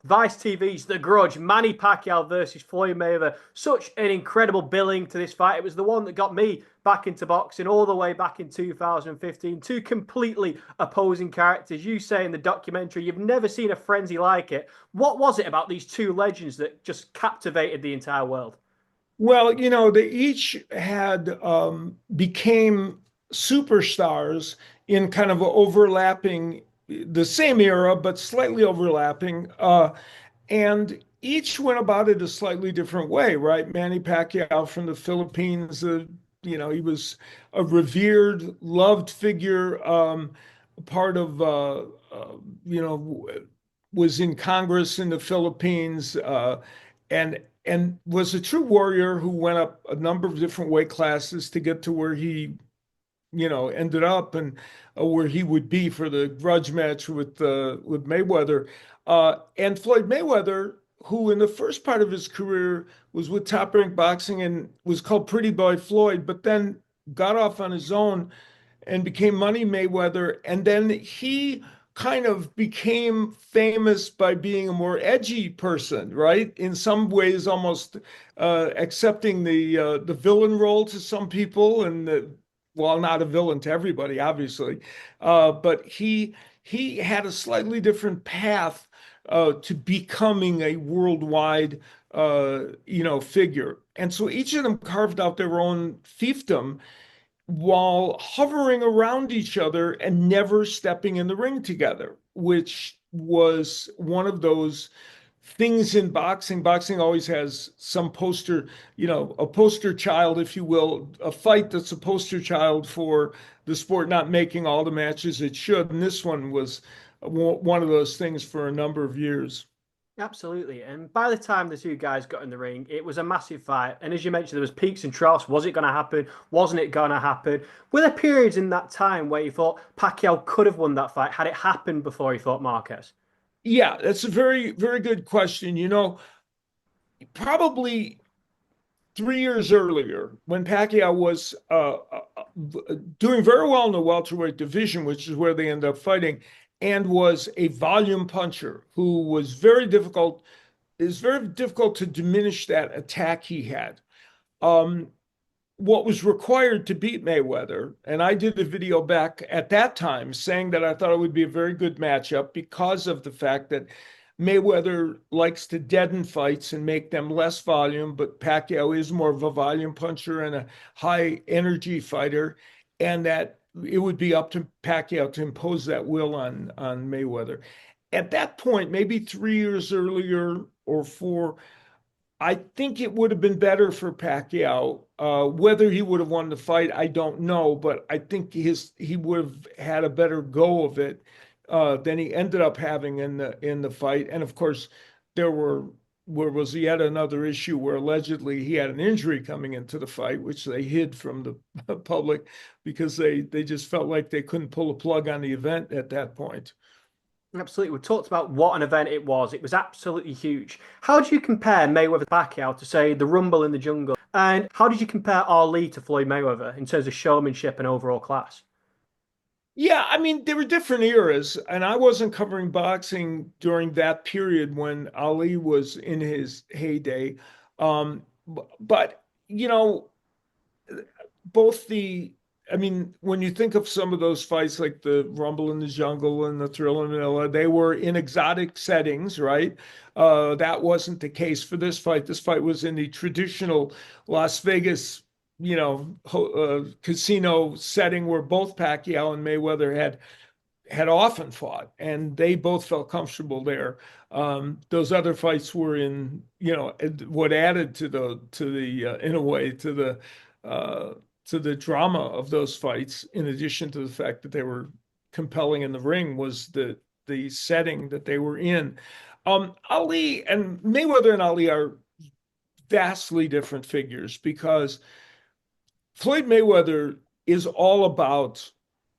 Vice TV's The Grudge, Manny Pacquiao versus Floyd Mayweather. Such an incredible billing to this fight. It was the one that got me back into boxing all the way back in 2015. Two completely opposing characters. You say in the documentary you've never seen a frenzy like it. What was it about these two legends that just captivated the entire world? Well, they each had became superstars in kind of overlapping the same era, but slightly overlapping. And each went about it a slightly different way, right? Manny Pacquiao from the Philippines, he was a revered, loved figure, part of, you know, was in Congress in the Philippines, and was a true warrior who went up a number of different weight classes to get to where he ended up and where he would be for the grudge match with Mayweather. And Floyd Mayweather, who in the first part of his career was with Top Rank Boxing and was called Pretty Boy Floyd, but then got off on his own and became Money Mayweather. And then he kind of became famous by being a more edgy person, right? In some ways, almost accepting the villain role to some people, and well, not a villain to everybody, obviously, but he had a slightly different path to becoming a worldwide, figure. And so each of them carved out their own fiefdom while hovering around each other and never stepping in the ring together, which was one of those things in boxing. Boxing always has some poster, a poster child, if you will, a fight that's a poster child for the sport not making all the matches it should. And this one was one of those things for a number of years. Absolutely. And by the time the two guys got in the ring, it was a massive fight. And as you mentioned, there was peaks and troughs. Was it going to happen? Wasn't it going to happen? Were there periods in that time where you thought Pacquiao could have won that fight had it happened before you thought Marquez? Yeah, that's a very, very good question. Probably 3 years earlier, when Pacquiao was doing very well in the welterweight division, which is where they ended up fighting, and was a volume puncher who was very difficult. It's very difficult to diminish that attack he had. Um, what was required to beat Mayweather, and I did a video back at that time saying that I thought it would be a very good matchup because of the fact that Mayweather likes to deaden fights and make them less volume, but Pacquiao is more of a volume puncher and a high energy fighter, and that it would be up to Pacquiao to impose that will on Mayweather. At that point, maybe 3 years earlier or four, I think it would have been better for Pacquiao. Whether he would have won the fight, I don't know, but I think he would have had a better go of it than he ended up having in the fight. And of course, there was yet another issue where allegedly he had an injury coming into the fight, which they hid from the public because they just felt like they couldn't pull a plug on the event at that point. Absolutely. We talked about what an event it was. It was absolutely huge. How do you compare Mayweather Pacquiao to, say, the Rumble in the Jungle? And how did you compare Ali to Floyd Mayweather in terms of showmanship and overall class? Yeah, I mean, there were different eras, and I wasn't covering boxing during that period when Ali was in his heyday. But, both I mean, when you think of some of those fights like the Rumble in the Jungle and the Thrill in Manila, they were in exotic settings, right? That wasn't the case for this fight. This fight was in the traditional Las Vegas, casino setting where both Pacquiao and Mayweather had often fought, and they both felt comfortable there. Those other fights were in, what added to the in a way uh, to the drama of those fights, in addition to the fact that they were compelling in the ring, was the setting that they were in. Ali and Mayweather and Ali are vastly different figures because Floyd Mayweather is all about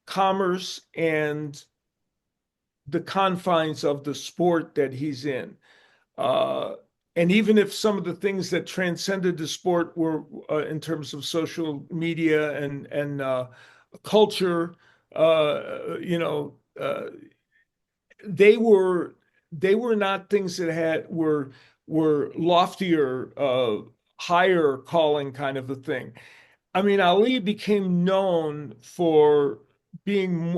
commerce and the confines of the sport that he's in. Uh, and even if some of the things that transcended the sport were in terms of social media and culture, uh, you know, uh, they were they were not things that were loftier, higher calling kind of a thing. I mean, Ali became known for being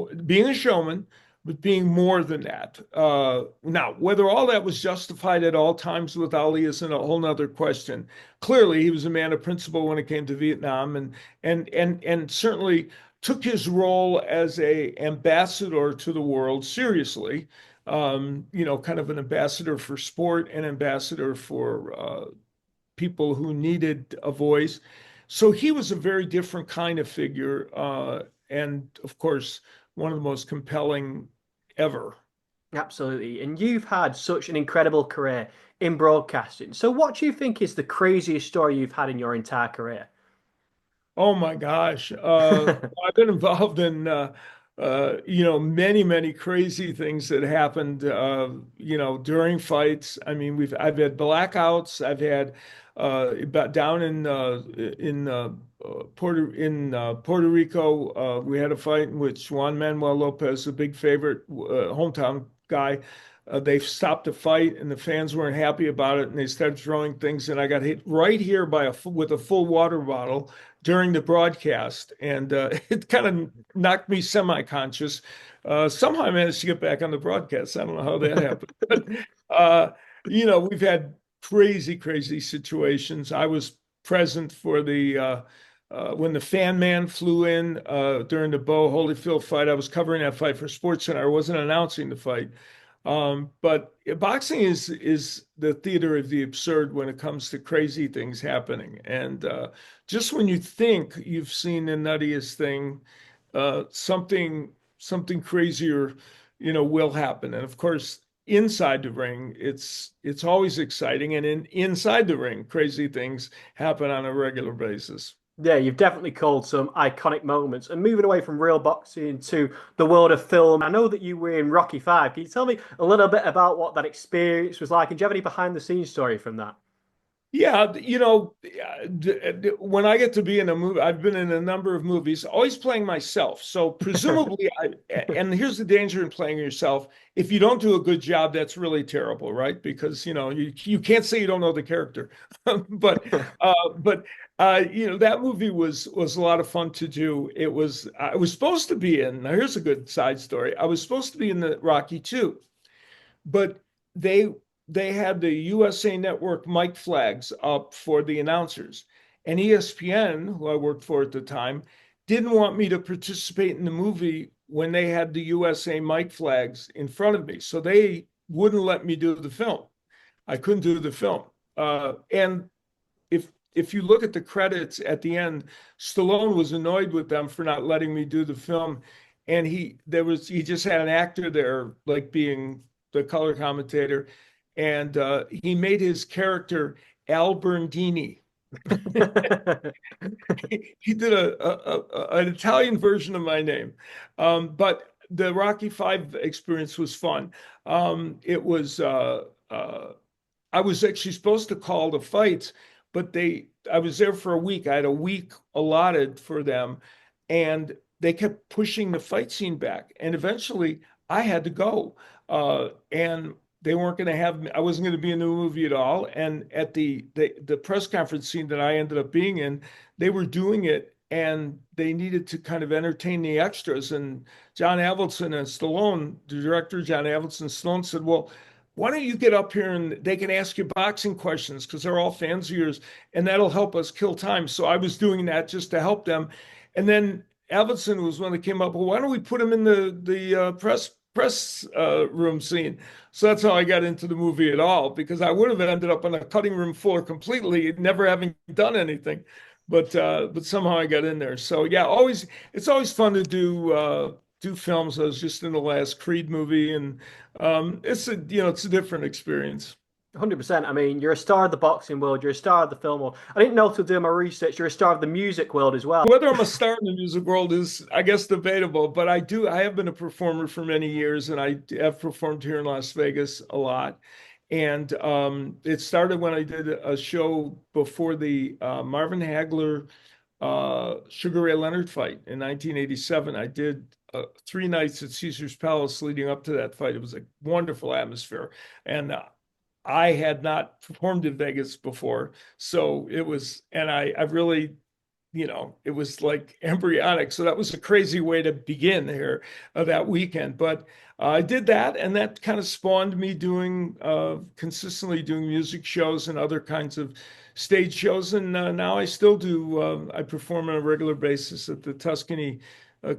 a showman, but being more than that. Now, whether all that was justified at all times with Ali isn't a whole nother question. Clearly, he was a man of principle when it came to Vietnam, and certainly took his role as a ambassador to the world seriously. Kind of an ambassador for sport, and ambassador for people who needed a voice. So he was a very different kind of figure, and of course, one of the most compelling ever. Absolutely. And you've had such an incredible career in broadcasting. So, what do you think is the craziest story you've had in your entire career? Oh my gosh. I've been involved in many, many crazy things that happened during fights. I mean, I've had blackouts. I've had about down in Puerto Rico, we had a fight in which Juan Manuel Lopez, a big favorite hometown guy, they stopped the fight and the fans weren't happy about it and they started throwing things, and I got hit right here with a full water bottle during the broadcast, and it kind of knocked me semi-conscious. Somehow I managed to get back on the broadcast. I don't know how that happened, but we've had crazy, crazy situations. I was present for the when the Fan Man flew in during the Bo Holyfield fight. I was covering that fight for SportsCenter. I wasn't announcing the fight. But boxing is the theater of the absurd when it comes to crazy things happening. And just when you think you've seen the nuttiest thing, something crazier, will happen. And of course, inside the ring, it's always exciting. And inside the ring, crazy things happen on a regular basis. Yeah, you've definitely called some iconic moments. And moving away from real boxing to the world of film, I know that you were in Rocky Five. Can you tell me a little bit about what that experience was like? And do you have any behind the scenes story from that? Yeah, when I get to be in a movie, I've been in a number of movies, always playing myself. So presumably, and here's the danger in playing yourself. If you don't do a good job, that's really terrible, right? Because you can't say you don't know the character. But that movie was a lot of fun to do. I was supposed to be in. Now here's a good side story. I was supposed to be in the Rocky 2, but they they had the USA Network mic flags up for the announcers. And ESPN, who I worked for at the time, didn't want me to participate in the movie when they had the USA mic flags in front of me. So they wouldn't let me do the film. I couldn't do the film. And if you look at the credits at the end, Stallone was annoyed with them for not letting me do the film. And he just had an actor there, like being the color commentator, and he made his character Al Berndini. He did an Italian version of my name, but the Rocky Five experience was fun. It was I was actually supposed to call the fights, but I was there for a week. I had a week allotted for them, and they kept pushing the fight scene back. And eventually, I had to go, and they weren't going to have me. I wasn't going to be in the movie at all. And at the press conference scene that I ended up being in, they were doing it, and they needed to kind of entertain the extras. And John Avildsen and Stallone, the director John Avildsen, Stallone said, "Well, why don't you get up here and they can ask you boxing questions because they're all fans of yours, and that'll help us kill time." So I was doing that just to help them. And then Avildsen was one that came up, "Well, why don't we put him in the press room scene?" So that's how I got into the movie at all, because I would have ended up on a cutting room floor completely, never having done anything. But somehow I got in there. So yeah, it's always fun to do films. I was just in the last Creed movie, and it's a different experience. 100%. I mean, you're a star of the boxing world, you're a star of the film world. I didn't know till doing my research, you're a star of the music world as well. Whether I'm a star in the music world is, I guess, debatable, but I have been a performer for many years, and I have performed here in Las Vegas a lot. And it started when I did a show before the Marvin Hagler Sugar Ray Leonard fight in 1987. I did three nights at Caesar's Palace leading up to that fight. It was a wonderful atmosphere, and I had not performed in Vegas before, so it was, and I really, it was like embryonic. So that was a crazy way to begin here that weekend. But I did that, and that kind of spawned me doing consistently doing music shows and other kinds of stage shows. And now I still do. I perform on a regular basis at the Tuscany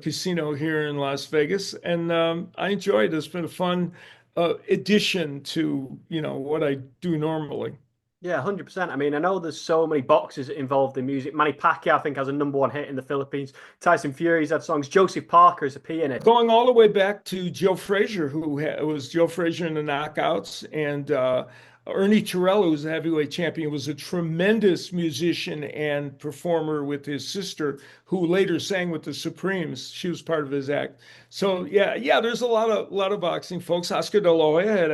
Casino here in Las Vegas, and I enjoy it. It's been a fun addition to what I do normally. Yeah, 100%. I mean, I know there's so many boxers involved in music. Manny Pacquiao, I think, has a number one hit in the Philippines. Tyson Fury's had songs. Joseph Parker is a pianist. Going all the way back to Joe Frazier, who was Joe Frazier in the Knockouts, and Ernie Terrell, who was the heavyweight champion, was a tremendous musician and performer with his sister, who later sang with the Supremes. She was part of his act. So yeah, there's a lot of boxing folks. Oscar De La Hoya had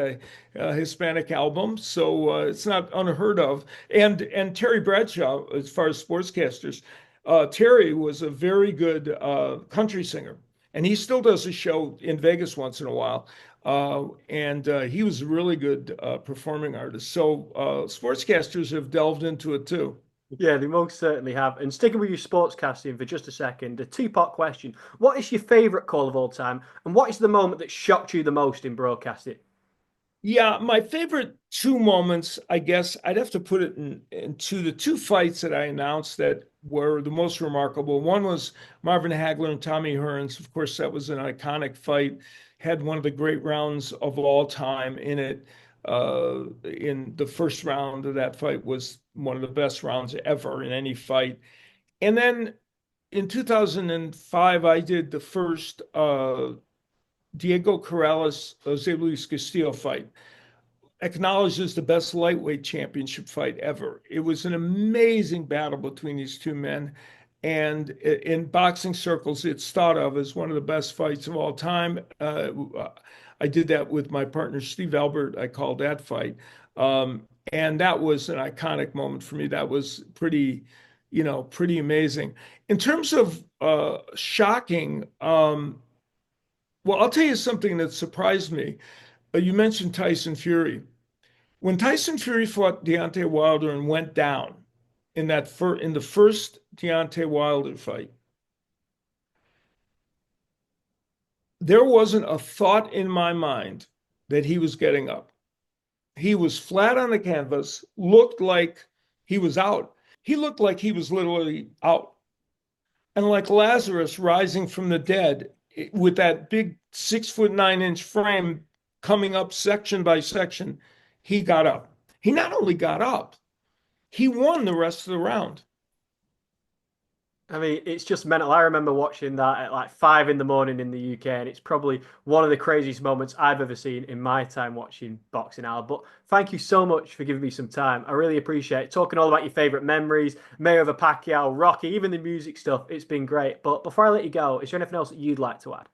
a Hispanic album, so it's not unheard of. And Terry Bradshaw, as far as sportscasters, Terry was a very good country singer, and he still does a show in Vegas once in a while. And he was a really good performing artist. So sportscasters have delved into it too. Yeah, they most certainly have. And sticking with your sportscasting for just a second, a two-part question. What is your favorite call of all time? And what is the moment that shocked you the most in broadcasting? Yeah, my favorite two moments, I guess I'd have to put it into the two fights that I announced that were the most remarkable. One was Marvin Hagler and Tommy Hearns. Of course, that was an iconic fight, had one of the great rounds of all time in it. In the first round of that fight was one of the best rounds ever in any fight. And then in 2005, I did the first Diego Corrales, Jose Luis Castillo fight, acknowledged as the best lightweight championship fight ever. It was an amazing battle between these two men. And in boxing circles, it's thought of as one of the best fights of all time. I did that with my partner, Steve Albert. I called that fight. And that was an iconic moment for me. That was pretty amazing. In terms of shocking, well, I'll tell you something that surprised me. You mentioned Tyson Fury. When Tyson Fury fought Deontay Wilder and went down in the first Deontay Wilder fight, there wasn't a thought in my mind that he was getting up. He was flat on the canvas, looked like he was out. He looked like he was literally out. And like Lazarus rising from the dead with that big 6'9" frame coming up section by section, he got up. He not only got up, he won the rest of the round. I mean, it's just mental. I remember watching that at like 5 in the morning in the UK, and it's probably one of the craziest moments I've ever seen in my time watching boxing, Al. But thank you so much for giving me some time. I really appreciate it. Talking all about your favorite memories, Mayweather, Pacquiao, Rocky, even the music stuff. It's been great. But before I let you go, is there anything else that you'd like to add?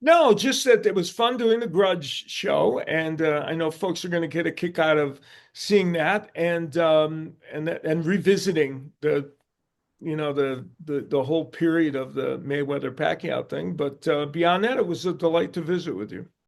No, just that it was fun doing the Grudge show, and I know folks are going to get a kick out of seeing that and revisiting the whole period of the Mayweather Pacquiao thing. But beyond that, it was a delight to visit with you.